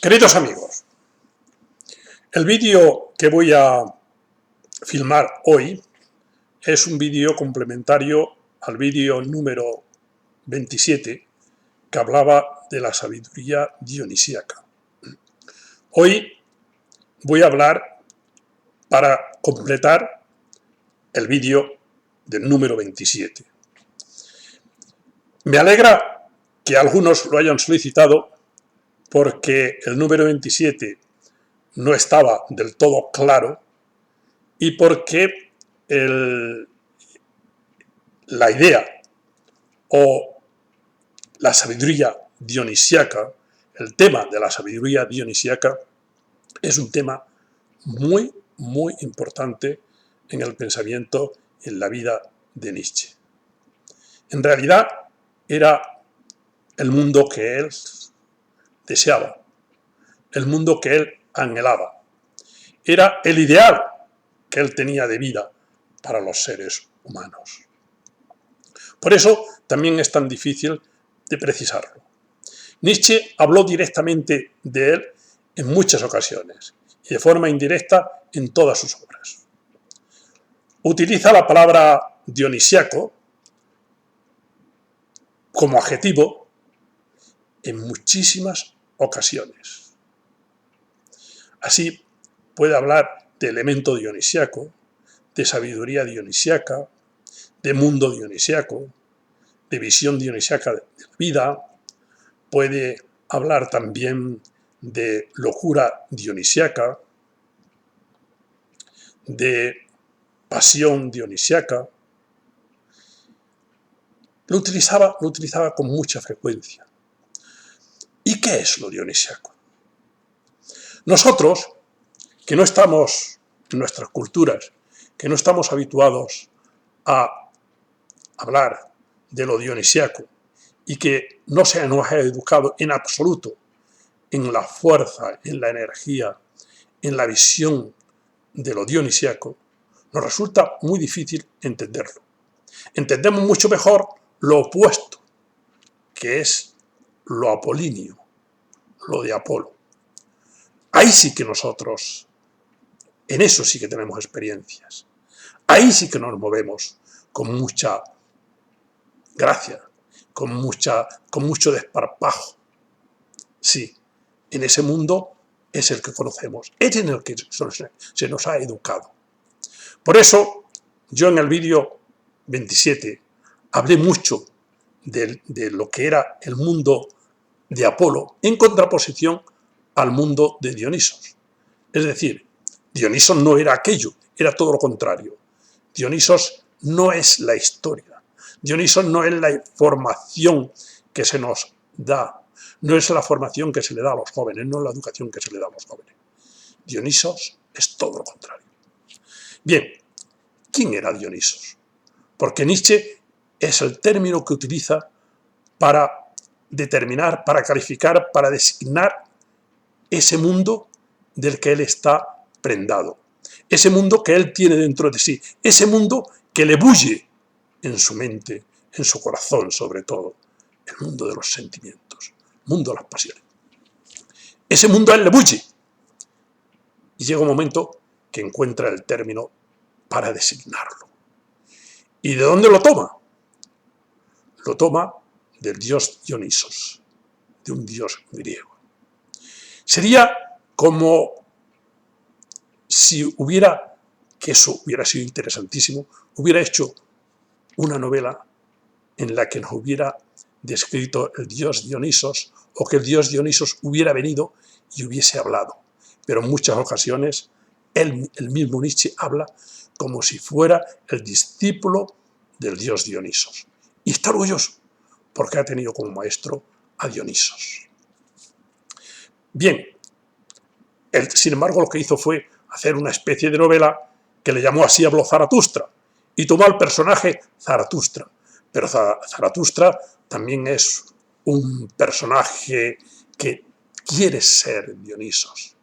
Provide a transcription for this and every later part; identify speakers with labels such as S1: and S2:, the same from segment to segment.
S1: Queridos amigos, el vídeo que voy a filmar hoy es un vídeo complementario al vídeo número 27 que hablaba de la sabiduría dionisíaca. Hoy voy a hablar para completar el vídeo del número 27. Me alegra que algunos lo hayan solicitado porque el número 27 no estaba del todo claro y porque la idea o la sabiduría dionisíaca, el tema de la sabiduría dionisíaca, es un tema muy importante en el pensamiento y en la vida de Nietzsche. En realidad era el mundo que él deseaba, el mundo que él anhelaba. Era el ideal que él tenía de vida para los seres humanos. Por eso también es tan difícil de precisarlo. Nietzsche habló directamente de él en muchas ocasiones y de forma indirecta en todas sus obras. Utiliza la palabra dionisíaco como adjetivo en muchísimas ocasiones. Así puede hablar de elemento dionisíaco, de sabiduría dionisíaca, de mundo dionisíaco, de visión dionisíaca de la vida. Puede hablar también de locura dionisíaca, de pasión dionisíaca. Lo utilizaba con mucha frecuencia. ¿Y qué es lo dionisíaco? Nosotros, que no estamos en nuestras culturas, que no estamos habituados a hablar de lo dionisíaco y que no se nos ha educado en absoluto en la fuerza, en la energía, en la visión de lo dionisíaco, nos resulta muy difícil entenderlo. Entendemos mucho mejor lo opuesto, que es lo apolíneo, lo de Apolo. Ahí sí que nosotros, en eso sí que tenemos experiencias. Ahí sí que nos movemos con mucha gracia, con mucho desparpajo. Sí, en ese mundo es el que conocemos, es en el que se nos ha educado. Por eso, yo en el vídeo 27 hablé mucho de lo que era el mundo de Apolo en contraposición al mundo de Dionisos. Es decir, Dionisos no era aquello, era todo lo contrario. Dionisos no es la historia. Dionisos no es la información que se nos da, no es la formación que se le da a los jóvenes, no es la educación que se le da a los jóvenes. Dionisos es todo lo contrario. Bien, ¿quién era Dionisos? Porque Nietzsche es el término que utiliza para determinar, para calificar, para designar ese mundo del que él está prendado, ese mundo que él tiene dentro de sí, ese mundo que le bulle en su mente, en su corazón sobre todo, el mundo de los sentimientos, el mundo de las pasiones. Ese mundo a él le bulle. Y llega un momento que encuentra el término para designarlo. ¿Y de dónde lo toma? Lo toma del dios Dionisos, de un dios griego. Sería como si hubiera, que eso hubiera sido interesantísimo, hubiera hecho una novela en la que nos hubiera descrito el dios Dionisos o que el dios Dionisos hubiera venido y hubiese hablado. Pero en muchas ocasiones el mismo Nietzsche habla como si fuera el discípulo del dios Dionisos. Y está orgulloso porque ha tenido como maestro a Dionisos. Bien, él, sin embargo, lo que hizo fue hacer una especie de novela que le llamó así, habló Zaratustra, y tomó al personaje Zaratustra. Pero Zaratustra también es un personaje que quiere ser Dionisos,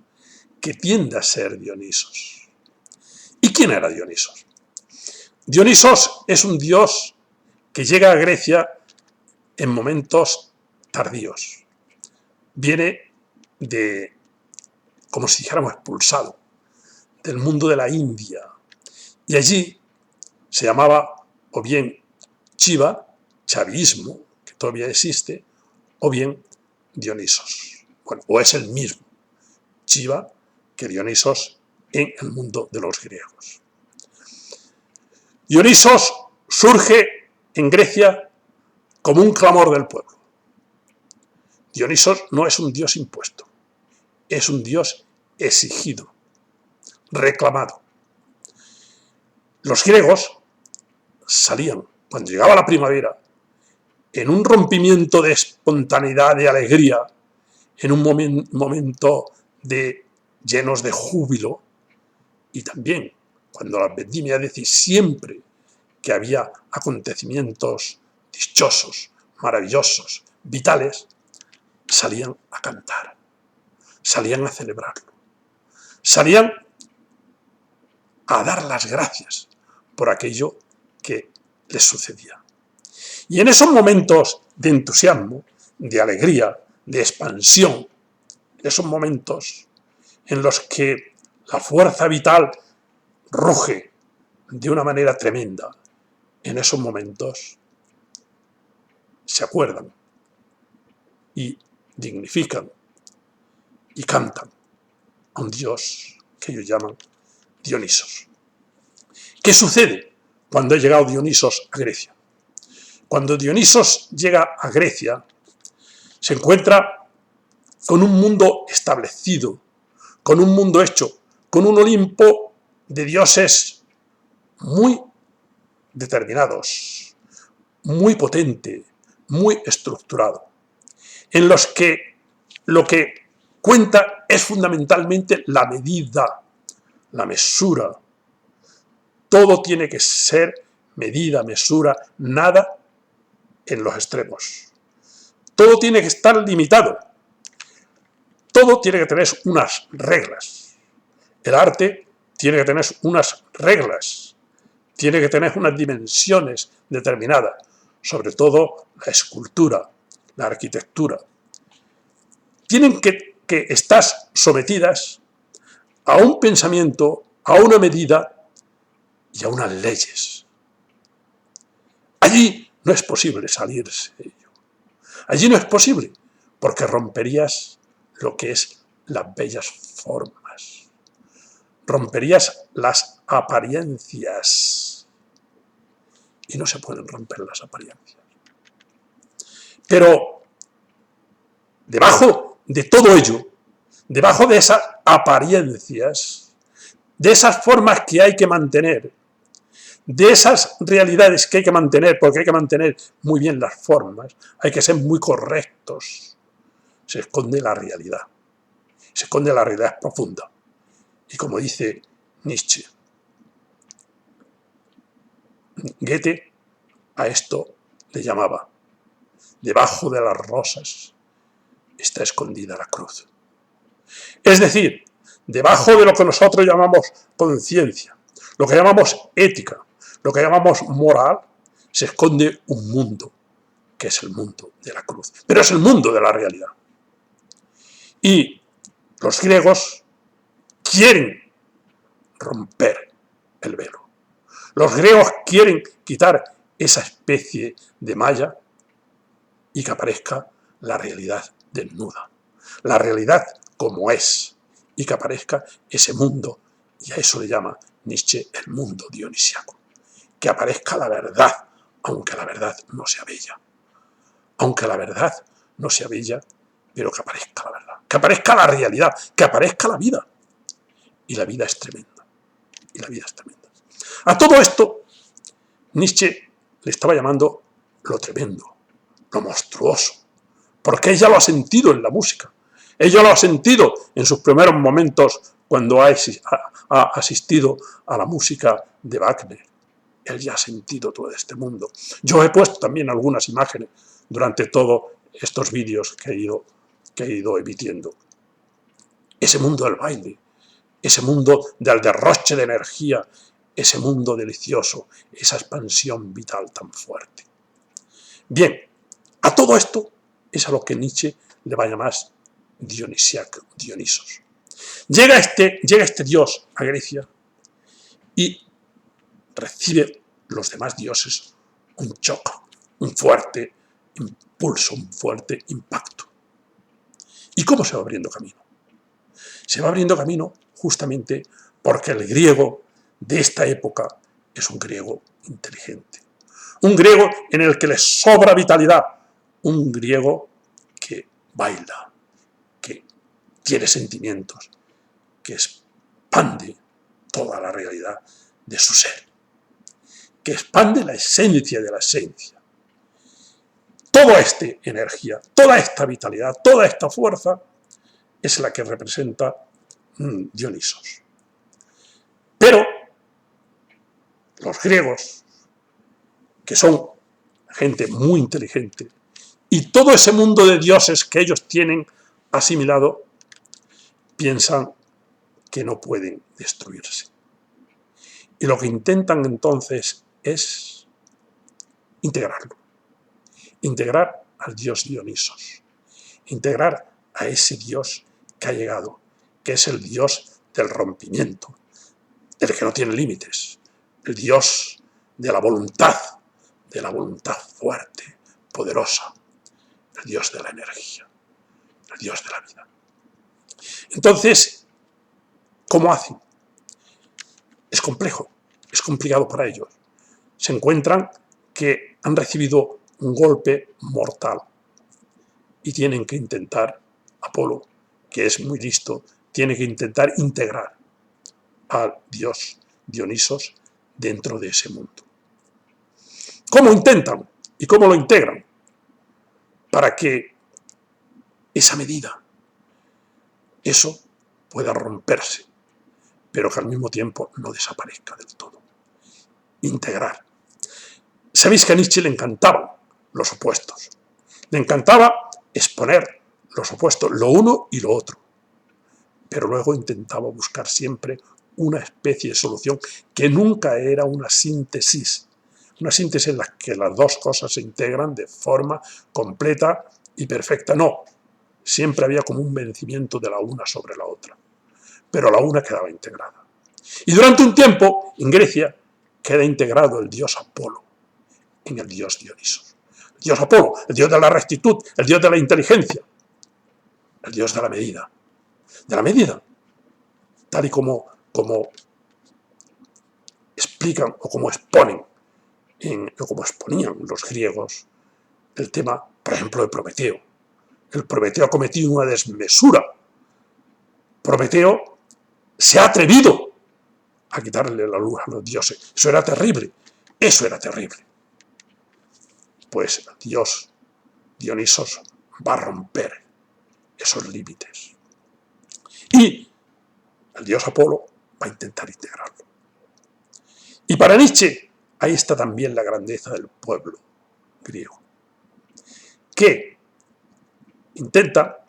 S1: que tiende a ser Dionisos. ¿Y quién era Dionisos? Dionisos es un dios que llega a Grecia en momentos tardíos. Viene como si dijéramos, expulsado del mundo de la India. Y allí se llamaba o bien Shiva, chavismo, que todavía existe, o bien Dionisos. Bueno, o es el mismo Shiva que Dionisos en el mundo de los griegos. Dionisos surge en Grecia como un clamor del pueblo. Dionisos no es un dios impuesto, es un dios exigido, reclamado. Los griegos salían, cuando llegaba la primavera, en un rompimiento de espontaneidad, de alegría, en un momento llenos de júbilo, y también cuando las vendimias, es decir, siempre que había acontecimientos dichosos, maravillosos, vitales, salían a cantar, salían a celebrarlo, salían a dar las gracias por aquello que les sucedía. Y en esos momentos de entusiasmo, de alegría, de expansión, esos momentos en los que la fuerza vital ruge de una manera tremenda, en esos momentos se acuerdan y dignifican y cantan a un dios que ellos llaman Dionisos. ¿Qué sucede cuando ha llegado Dionisos a Grecia? Cuando Dionisos llega a Grecia, se encuentra con un mundo establecido, con un mundo hecho, con un Olimpo de dioses muy determinados, muy potente, muy estructurado, en los que lo que cuenta es fundamentalmente la medida, la mesura. Todo tiene que ser medida, mesura, nada en los extremos. Todo tiene que estar limitado. Todo tiene que tener unas reglas. El arte tiene que tener unas reglas. Tiene que tener unas dimensiones determinadas. Sobre todo la escultura, la arquitectura. Tienen que estar sometidas a un pensamiento, a una medida y a unas leyes. Allí no es posible salirse de ello. Allí no es posible, porque romperías lo que es las bellas formas. Romperías las apariencias. Y no se pueden romper las apariencias. Pero debajo de todo ello, debajo de esas apariencias, de esas formas que hay que mantener, de esas realidades que hay que mantener, porque hay que mantener muy bien las formas, hay que ser muy correctos, se esconde la realidad. Se esconde la realidad profunda. Y como dice Nietzsche, Goethe a esto le llamaba: debajo de las rosas está escondida la cruz. Es decir, debajo de lo que nosotros llamamos conciencia, lo que llamamos ética, lo que llamamos moral, se esconde un mundo, que es el mundo de la cruz. Pero es el mundo de la realidad. Y los griegos quieren romper el velo. Los griegos quieren quitar esa especie de malla y que aparezca la realidad desnuda. La realidad como es. Y que aparezca ese mundo. Y a eso le llama Nietzsche el mundo dionisiaco. Que aparezca la verdad, aunque la verdad no sea bella. Aunque la verdad no sea bella, pero que aparezca la verdad. Que aparezca la realidad, que aparezca la vida. Y la vida es tremenda. Y la vida es tremenda. A todo esto, Nietzsche le estaba llamando lo tremendo, lo monstruoso. Porque ella lo ha sentido en la música. Ella lo ha sentido en sus primeros momentos cuando ha asistido a la música de Wagner. Él ya ha sentido todo este mundo. Yo he puesto también algunas imágenes durante todos estos vídeos que he ido emitiendo. Ese mundo del baile, ese mundo del derroche de energía, ese mundo delicioso, esa expansión vital tan fuerte. Bien, a todo esto es a lo que Nietzsche le va a llamar Dionisos. Llega este dios a Grecia y recibe los demás dioses un choque, un fuerte impulso, un fuerte impacto. ¿Y cómo se va abriendo camino? Se va abriendo camino justamente porque el griego de esta época es un griego inteligente, un griego en el que le sobra vitalidad, un griego que baila, que tiene sentimientos, que expande toda la realidad de su ser, que expande la esencia de la esencia. Toda esta energía, toda esta vitalidad, toda esta fuerza es la que representa Dionisos. Pero los griegos, que son gente muy inteligente, y todo ese mundo de dioses que ellos tienen asimilado, piensan que no pueden destruirse. Y lo que intentan entonces es integrarlo. Integrar al dios Dionisos. Integrar a ese dios que ha llegado, que es el dios del rompimiento, el que no tiene límites, el dios de la voluntad fuerte, poderosa, el dios de la energía, el dios de la vida. Entonces, ¿cómo hacen? Es complejo, es complicado para ellos. Se encuentran que han recibido un golpe mortal y tienen que intentar, Apolo, que es muy listo, tiene que intentar integrar al dios Dionisos dentro de ese mundo. ¿Cómo intentan y cómo lo integran? Para que esa medida, eso pueda romperse, pero que al mismo tiempo no desaparezca del todo. Integrar. Sabéis que a Nietzsche le encantaban los opuestos. Le encantaba exponer los opuestos, lo uno y lo otro. Pero luego intentaba buscar siempre una especie de solución que nunca era una síntesis en la que las dos cosas se integran de forma completa y perfecta. No, siempre había como un vencimiento de la una sobre la otra, pero la una quedaba integrada. Y durante un tiempo, en Grecia, queda integrado el dios Apolo en el dios Dionisos. El dios Apolo, el dios de la rectitud, el dios de la inteligencia, el dios de la medida. De la medida, tal y como explican o como exponen, o como exponían los griegos el tema, por ejemplo, de Prometeo. El Prometeo ha cometido una desmesura. Prometeo se ha atrevido a quitarle la luz a los dioses. Eso era terrible. Eso era terrible. Pues el dios Dionisos va a romper esos límites. Y el dios Apolo va a intentar integrarlo. Y para Nietzsche, ahí está también la grandeza del pueblo griego, que intenta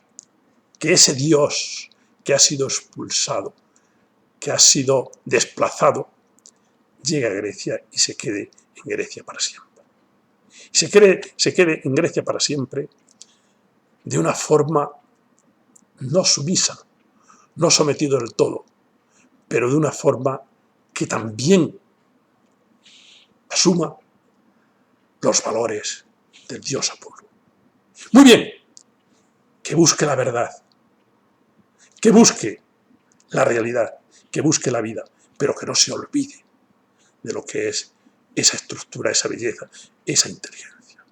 S1: que ese dios que ha sido expulsado, que ha sido desplazado, llegue a Grecia y se quede en Grecia para siempre. Se quede en Grecia para siempre de una forma no sumisa, no sometido del todo, pero de una forma que también asuma los valores del dios Apolo. Muy bien, que busque la verdad, que busque la realidad, que busque la vida, pero que no se olvide de lo que es esa estructura, esa belleza, esa inteligencia.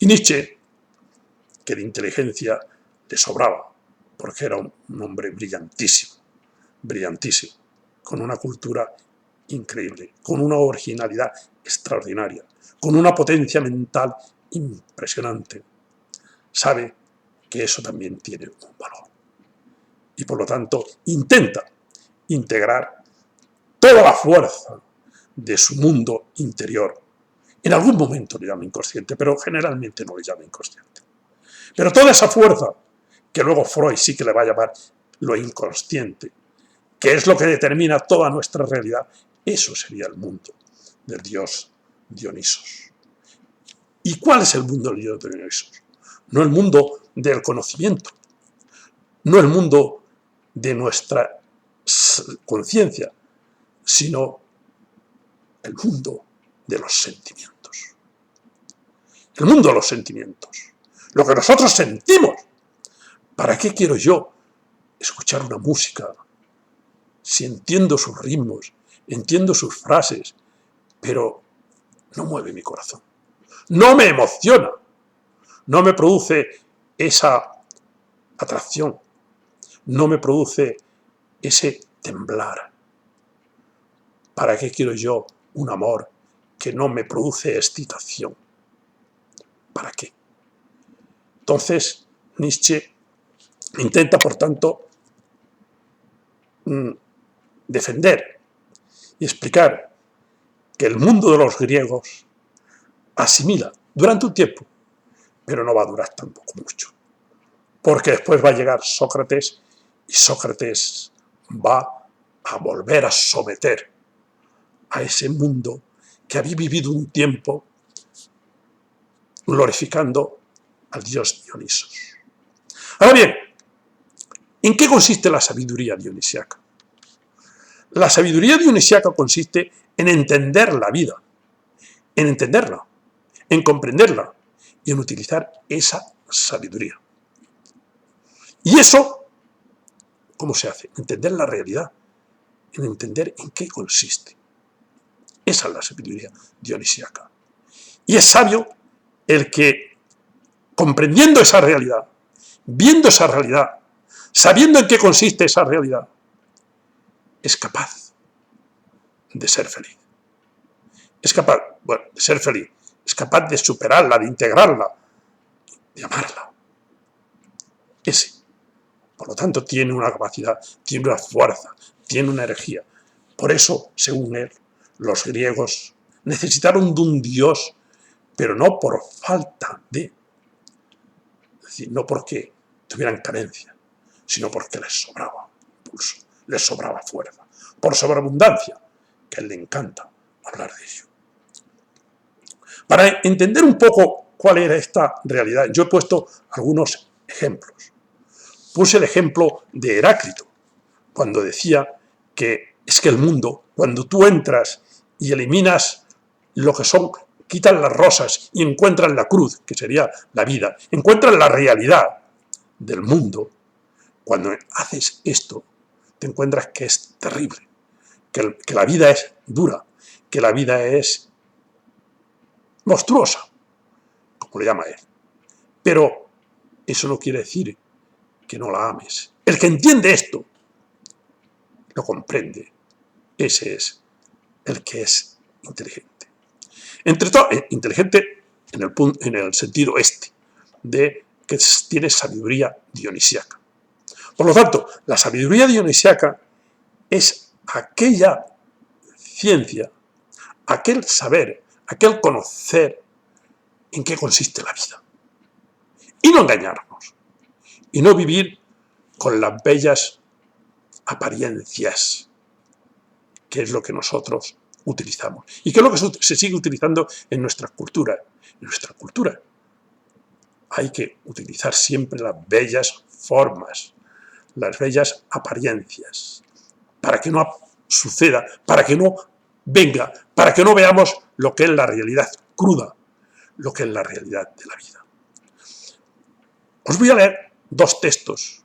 S1: Y Nietzsche, que de inteligencia le sobraba, porque era un hombre brillantísimo, brillantísimo, con una cultura increíble, con una originalidad extraordinaria, con una potencia mental impresionante, sabe que eso también tiene un valor. Y por lo tanto intenta integrar toda la fuerza de su mundo interior. En algún momento le llama inconsciente, pero generalmente no le llama inconsciente. Pero toda esa fuerza, que luego Freud sí que le va a llamar lo inconsciente, que es lo que determina toda nuestra realidad, eso sería el mundo del dios Dionisos. ¿Y cuál es el mundo del dios Dionisos? No el mundo del conocimiento, no el mundo de nuestra conciencia, sino el mundo de los sentimientos. El mundo de los sentimientos. Lo que nosotros sentimos. ¿Para qué quiero yo escuchar una música si entiendo sus ritmos, entiendo sus frases, pero no mueve mi corazón? No me emociona, no me produce esa atracción, no me produce ese temblar. ¿Para qué quiero yo un amor que no me produce excitación? ¿Para qué? Entonces, Nietzsche intenta, por tanto, defender y explicar que el mundo de los griegos asimila durante un tiempo, pero no va a durar tampoco mucho, porque después va a llegar Sócrates y Sócrates va a volver a someter a ese mundo que había vivido un tiempo glorificando al dios Dionisos. Ahora bien, ¿en qué consiste la sabiduría dionisiaca? La sabiduría dionisiaca consiste en entender la vida, en entenderla, en comprenderla y en utilizar esa sabiduría. ¿Y eso cómo se hace? Entender la realidad, en entender en qué consiste. Esa es la sabiduría dionisiaca. Y es sabio el que, comprendiendo esa realidad, viendo esa realidad, sabiendo en qué consiste esa realidad, es capaz de ser feliz. Es capaz, de ser feliz, es capaz de superarla, de integrarla, de amarla. Ese, por lo tanto, tiene una capacidad, tiene una fuerza, tiene una energía. Por eso, según él, los griegos necesitaron de un dios, pero no por falta de, es decir, no porque tuvieran carencia, sino porque les sobraba impulso, les sobraba fuerza, por sobreabundancia, que a él le encanta hablar de ello. Para entender un poco cuál era esta realidad, yo he puesto algunos ejemplos. Puse el ejemplo de Heráclito, cuando decía que es que el mundo, cuando tú entras y eliminas lo que son, quitas las rosas y encuentras la cruz, que sería la vida, encuentras la realidad del mundo, cuando haces esto, te encuentras que es terrible, que la vida es dura, que la vida es monstruosa, como le llama él. Pero eso no quiere decir que no la ames. El que entiende esto, lo comprende. Ese es el que es inteligente. Entre todo, inteligente en el sentido de que tiene sabiduría dionisiaca. Por lo tanto, la sabiduría dionisiaca es aquella ciencia, aquel saber, aquel conocer en qué consiste la vida. Y no engañarnos. Y no vivir con las bellas apariencias, que es lo que nosotros utilizamos. Y que es lo que se sigue utilizando en nuestra cultura. En nuestra cultura hay que utilizar siempre las bellas formas, las bellas apariencias, para que no suceda, para que no venga, para que no veamos lo que es la realidad cruda, lo que es la realidad de la vida. Os voy a leer dos textos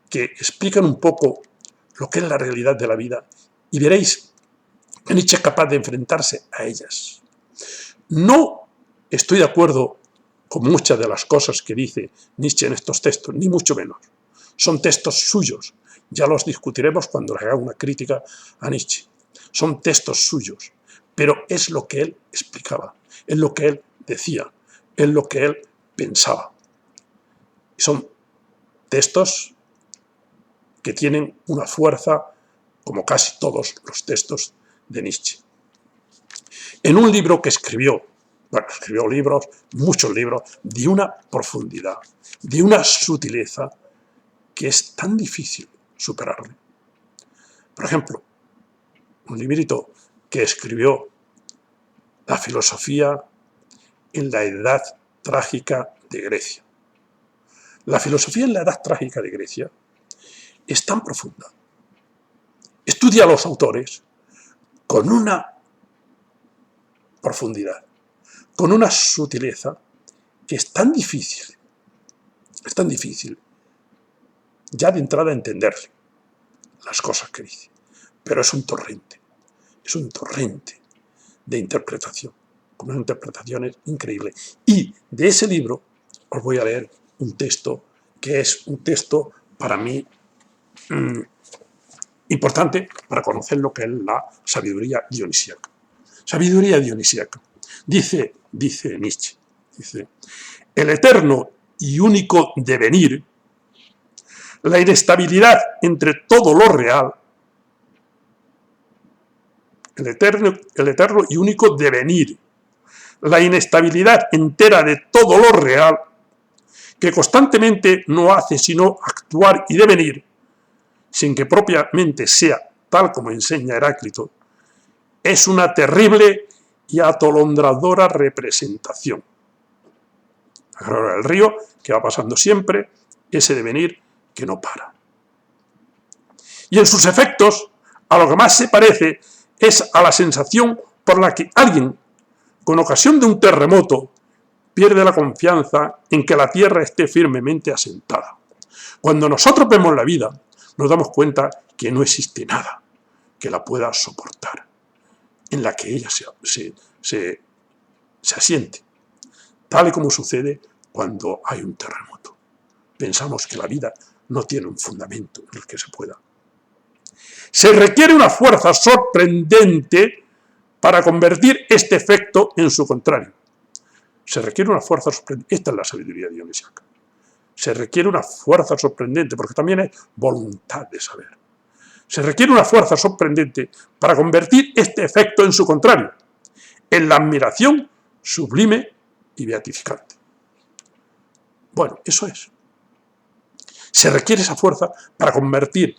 S1: que explican un poco lo que es la realidad de la vida y veréis que Nietzsche es capaz de enfrentarse a ellas. No estoy de acuerdo con muchas de las cosas que dice Nietzsche en estos textos, ni mucho menos. Son textos suyos, ya los discutiremos cuando le haga una crítica a Nietzsche. Son textos suyos, pero es lo que él explicaba, es lo que él decía, es lo que él pensaba. Son textos que tienen una fuerza como casi todos los textos de Nietzsche. En un libro que escribió libros, muchos libros, de una profundidad, de una sutileza que es tan difícil superarle. Por ejemplo, un librito que escribió La filosofía en la edad trágica de Grecia. La filosofía en la Edad Trágica de Grecia es tan profunda. Estudia a los autores con una profundidad, con una sutileza que es tan difícil ya de entrada entender las cosas que dice. Pero es un torrente de interpretación, con unas interpretaciones increíbles. Y de ese libro os voy a leer un texto que es un texto para mí importante para conocer lo que es la sabiduría dionisíaca. Sabiduría dionisíaca. Dice Nietzsche, dice, el eterno y único devenir, la inestabilidad entre todo lo real, el eterno y único devenir, la inestabilidad entera de todo lo real, que constantemente no hace sino actuar y devenir, sin que propiamente sea tal como enseña Heráclito, es una terrible y atolondradora representación. Ahora el río que va pasando siempre, ese devenir que no para. Y en sus efectos, a lo que más se parece es a la sensación por la que alguien, con ocasión de un terremoto, pierde la confianza en que la tierra esté firmemente asentada. Cuando nosotros vemos la vida, nos damos cuenta que no existe nada que la pueda soportar, en la que ella se asiente, tal y como sucede cuando hay un terremoto. Pensamos que la vida no tiene un fundamento en el que se pueda. Se requiere una fuerza sorprendente para convertir este efecto en su contrario. Se requiere una fuerza sorprendente. Esta es la sabiduría dionisíaca. Se requiere una fuerza sorprendente, porque también es voluntad de saber. Se requiere una fuerza sorprendente para convertir este efecto en su contrario, en la admiración sublime y beatificante. Bueno, eso es. Se requiere esa fuerza para convertir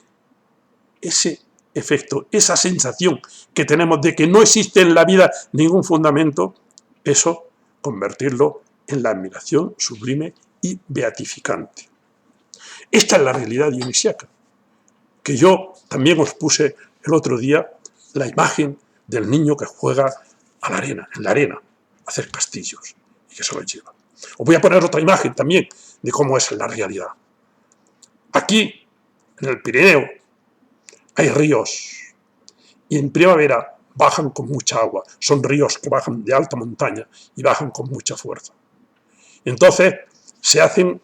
S1: ese efecto, esa sensación que tenemos de que no existe en la vida ningún fundamento, eso convertirlo en la admiración sublime y beatificante. Esta es la realidad dionisíaca, que yo también os puse el otro día la imagen del niño que juega a la arena, en la arena, a hacer castillos y que se los lleva. Os voy a poner otra imagen también de cómo es la realidad. Aquí, en el Pirineo, hay ríos y en primavera bajan con mucha agua. Son ríos que bajan de alta montaña y bajan con mucha fuerza. Entonces se hacen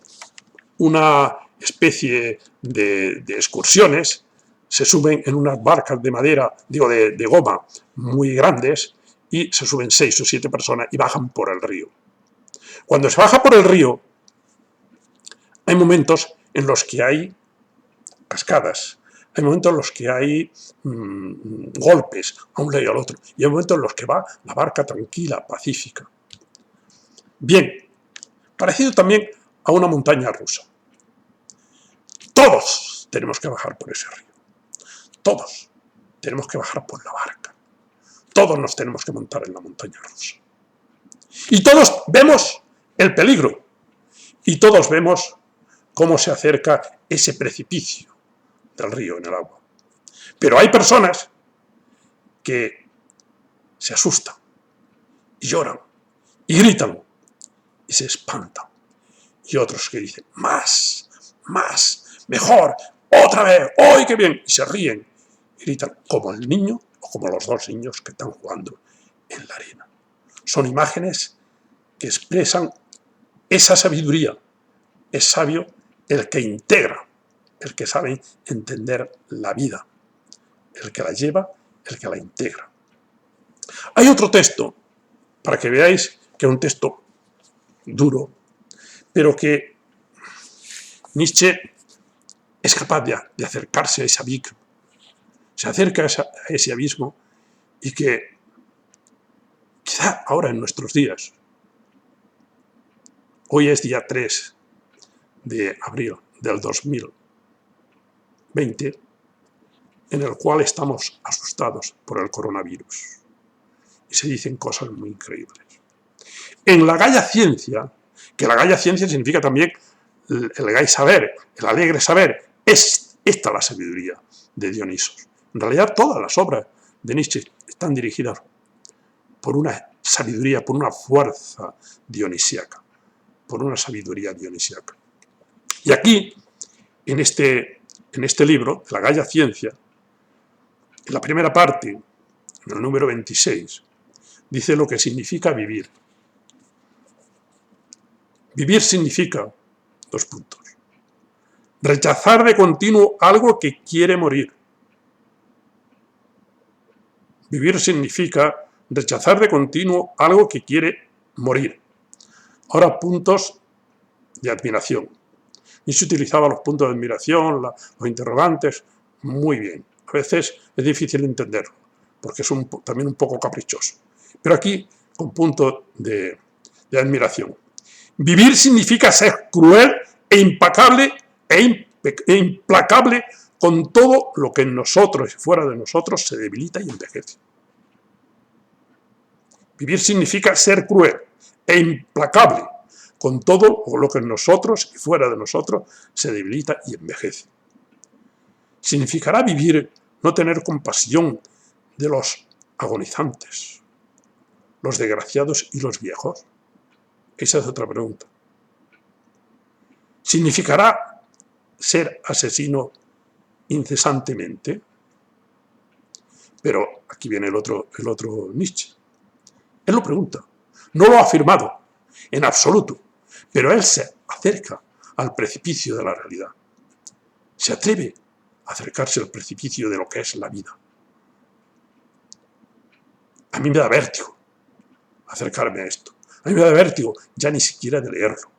S1: una especie de excursiones, se suben en unas barcas de madera, de goma muy grandes, y se suben 6 o 7 personas y bajan por el río. Cuando se baja por el río, hay momentos en los que hay cascadas, hay momentos en los que hay golpes a un lado y al otro, y hay momentos en los que va la barca tranquila, pacífica. Bien, parecido también a una montaña rusa. Todos tenemos que bajar por ese río. Todos tenemos que bajar por la barca. Todos nos tenemos que montar en la montaña rusa. Y todos vemos el peligro. Y todos vemos cómo se acerca ese precipicio del río en el agua. Pero hay personas que se asustan, y lloran, y gritan, y se espantan. Y otros que dicen, más, mejor, otra vez, ¡ay, qué bien! Y se ríen, y gritan, como el niño o como los dos niños que están jugando en la arena. Son imágenes que expresan esa sabiduría. Es sabio el que integra, el que sabe entender la vida, el que la lleva, el que la integra. Hay otro texto, para que veáis que es un texto duro, pero que Nietzsche es capaz de acercarse a ese abismo, se acerca a ese abismo y que quizá ahora en nuestros días, hoy es día 3 de abril del 2020, en el cual estamos asustados por el coronavirus y se dicen cosas muy increíbles. En la Gaia Ciencia, que la Gaia Ciencia significa también el gay saber, el alegre saber, es esta la sabiduría de Dionisos. En realidad todas las obras de Nietzsche están dirigidas por una sabiduría, por una fuerza dionisíaca, por una sabiduría dionisíaca. Y aquí, en este libro, La Gaia Ciencia, en la primera parte, en el número 26, dice lo que significa vivir. Vivir significa, dos puntos, rechazar de continuo algo que quiere morir. Vivir significa rechazar de continuo algo que quiere morir. Ahora, puntos de admiración. Nietzsche utilizaba los puntos de admiración, los interrogantes, muy bien. A veces es difícil entenderlo, porque es también un poco caprichoso. Pero aquí, con puntos de admiración. Vivir significa ser cruel e implacable con todo lo que en nosotros y fuera de nosotros se debilita y envejece. Vivir significa ser cruel e implacable con todo lo que en nosotros y fuera de nosotros se debilita y envejece. ¿Significará vivir no tener compasión de los agonizantes, los desgraciados y los viejos? Esa es otra pregunta. ¿Significará ser asesino incesantemente? Pero aquí viene el otro Nietzsche. Él lo pregunta. No lo ha afirmado en absoluto, pero él se acerca al precipicio de la realidad. Se atreve a acercarse al precipicio de lo que es la vida. A mí me da vértigo acercarme a esto. A mí me da vértigo ya ni siquiera de leerlo.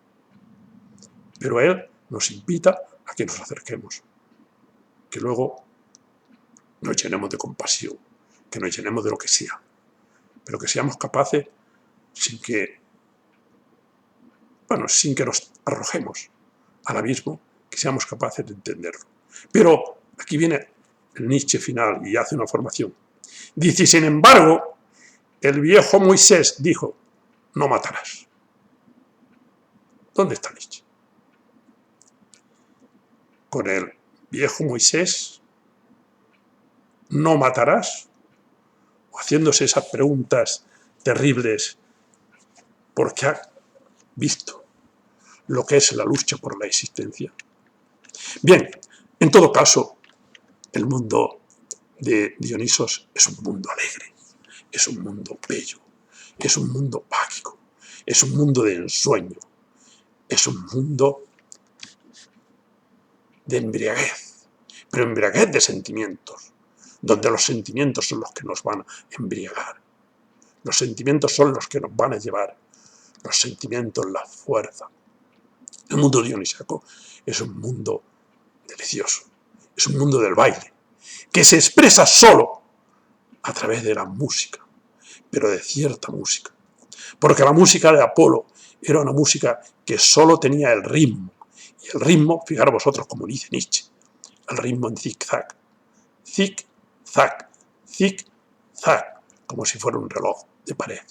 S1: Pero él nos invita a que nos acerquemos, que luego nos llenemos de compasión, que nos llenemos de lo que sea, pero que seamos capaces sin que nos arrojemos al abismo, que seamos capaces de entenderlo. Pero aquí viene el Nietzsche final y hace una formación. Dice, sin embargo, el viejo Moisés dijo, no matarás. ¿Dónde está Nietzsche? Con el viejo Moisés, no matarás, o haciéndose esas preguntas terribles, porque ha visto lo que es la lucha por la existencia. Bien, en todo caso, el mundo de Dionisos es un mundo alegre, es un mundo bello, es un mundo mágico, es un mundo de ensueño, es un mundo de embriaguez, pero embriaguez de sentimientos, donde los sentimientos son los que nos van a embriagar. Los sentimientos son los que nos van a llevar, los sentimientos, la fuerza. El mundo dionisíaco es un mundo delicioso, es un mundo del baile, que se expresa solo a través de la música, pero de cierta música. Porque la música de Apolo era una música que solo tenía el ritmo. Y el ritmo, fijaros vosotros como dice Nietzsche, el ritmo en zig-zag. Zig-zag, zig-zag, como si fuera un reloj de pared.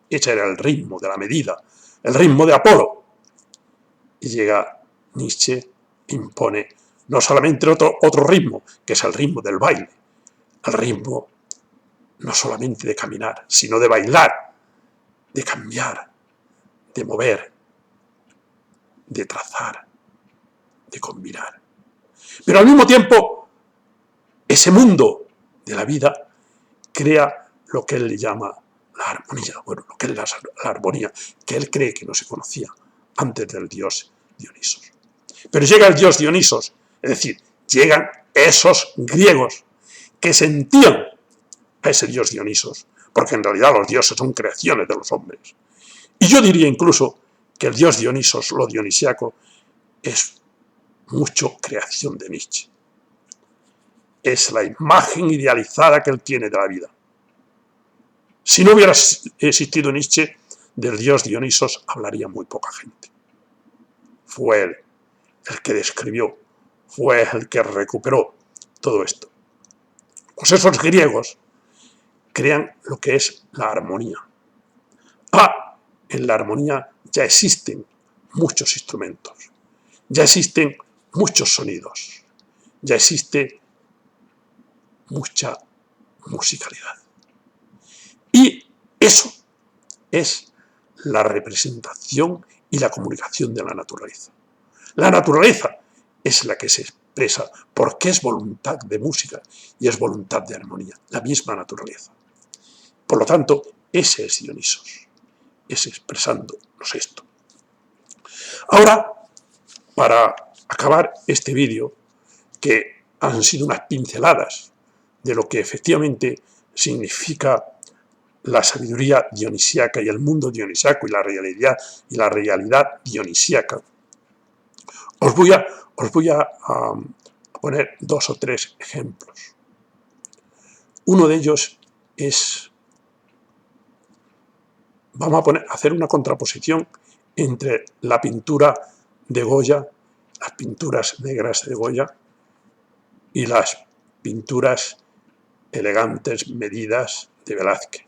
S1: Ese era el ritmo de la medida, el ritmo de Apolo. Y llega Nietzsche e impone no solamente otro ritmo, que es el ritmo del baile, el ritmo no solamente de caminar, sino de bailar, de cambiar, de mover, de trazar, de combinar. Pero al mismo tiempo, ese mundo de la vida crea lo que él le llama la armonía, bueno, lo que es la armonía, que él cree que no se conocía antes del dios Dionisos. Pero llega el dios Dionisos, es decir, llegan esos griegos que sentían a ese dios Dionisos, porque en realidad los dioses son creaciones de los hombres. Y yo diría incluso que el dios Dionisos, lo dionisíaco, es mucho creación de Nietzsche. Es la imagen idealizada que él tiene de la vida. Si no hubiera existido Nietzsche, del dios Dionisos hablaría muy poca gente. Fue él el que describió, fue el que recuperó todo esto. Pues esos griegos crean lo que es la armonía. En la armonía ya existen muchos instrumentos. ya existen muchos sonidos, ya existe mucha musicalidad. Y eso es la representación y la comunicación de la naturaleza. La naturaleza es la que se expresa porque es voluntad de música y es voluntad de armonía, la misma naturaleza. Por lo tanto, ese es Dionisos, es expresándonos esto. Ahora, para acabar este vídeo, que han sido unas pinceladas de lo que efectivamente significa la sabiduría dionisíaca y el mundo dionisíaco y la realidad dionisíaca, os voy a poner 2 o 3 ejemplos. Uno de ellos es, vamos a hacer una contraposición entre la pintura de Goya, las pinturas negras de Goya y las pinturas elegantes, medidas de Velázquez.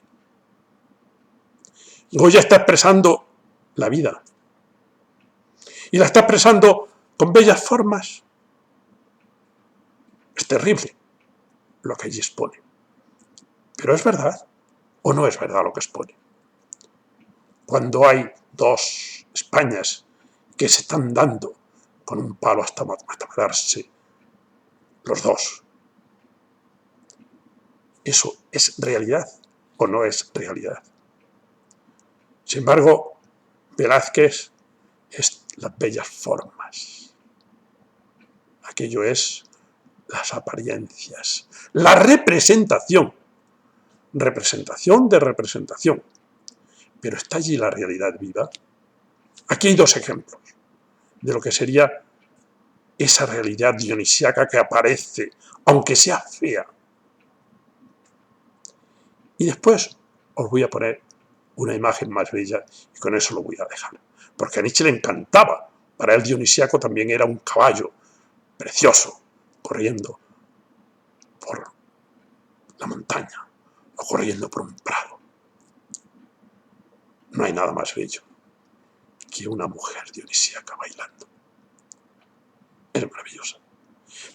S1: Goya está expresando la vida y la está expresando con bellas formas. Es terrible lo que allí expone. ¿Pero es verdad o no es verdad lo que expone? Cuando hay 2 Españas que se están dando con un palo hasta matarse los 2, ¿eso es realidad o no es realidad? Sin embargo, Velázquez es las bellas formas. Aquello es las apariencias, la representación de representación. Pero ¿está allí la realidad viva? Aquí hay 2 ejemplos de lo que sería esa realidad dionisíaca que aparece, aunque sea fea. Y después os voy a poner una imagen más bella y con eso lo voy a dejar. Porque a Nietzsche le encantaba. Para él dionisíaco también era un caballo precioso, corriendo por la montaña o corriendo por un prado. No hay nada más bello que una mujer dionisíaca bailando. Es maravillosa.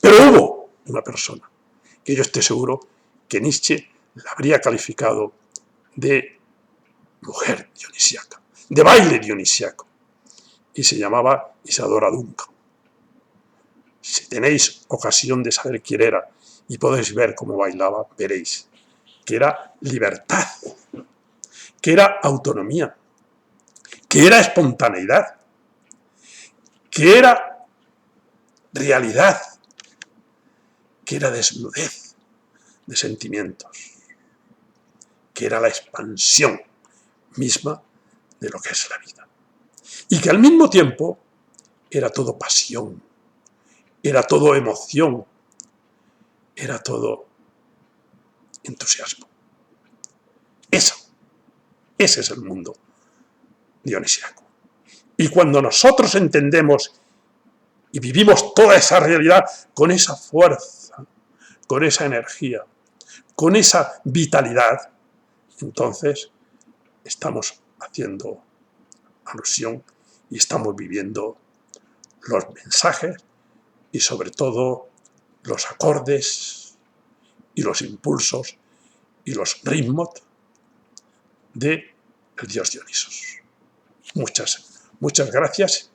S1: Pero hubo una persona que yo estoy seguro que Nietzsche la habría calificado de mujer dionisíaca, de baile dionisíaco, y se llamaba Isadora Duncan. Si tenéis ocasión de saber quién era y podéis ver cómo bailaba, veréis que era libertad, que era autonomía, que era espontaneidad, que era realidad, que era desnudez de sentimientos, que era la expansión misma de lo que es la vida. Y que al mismo tiempo era todo pasión, era todo emoción, era todo entusiasmo. Ese es el mundo dionisíaco. Y cuando nosotros entendemos y vivimos toda esa realidad con esa fuerza, con esa energía, con esa vitalidad, entonces estamos haciendo alusión y estamos viviendo los mensajes y sobre todo los acordes y los impulsos y los ritmos de el dios Dionisos. Muchas gracias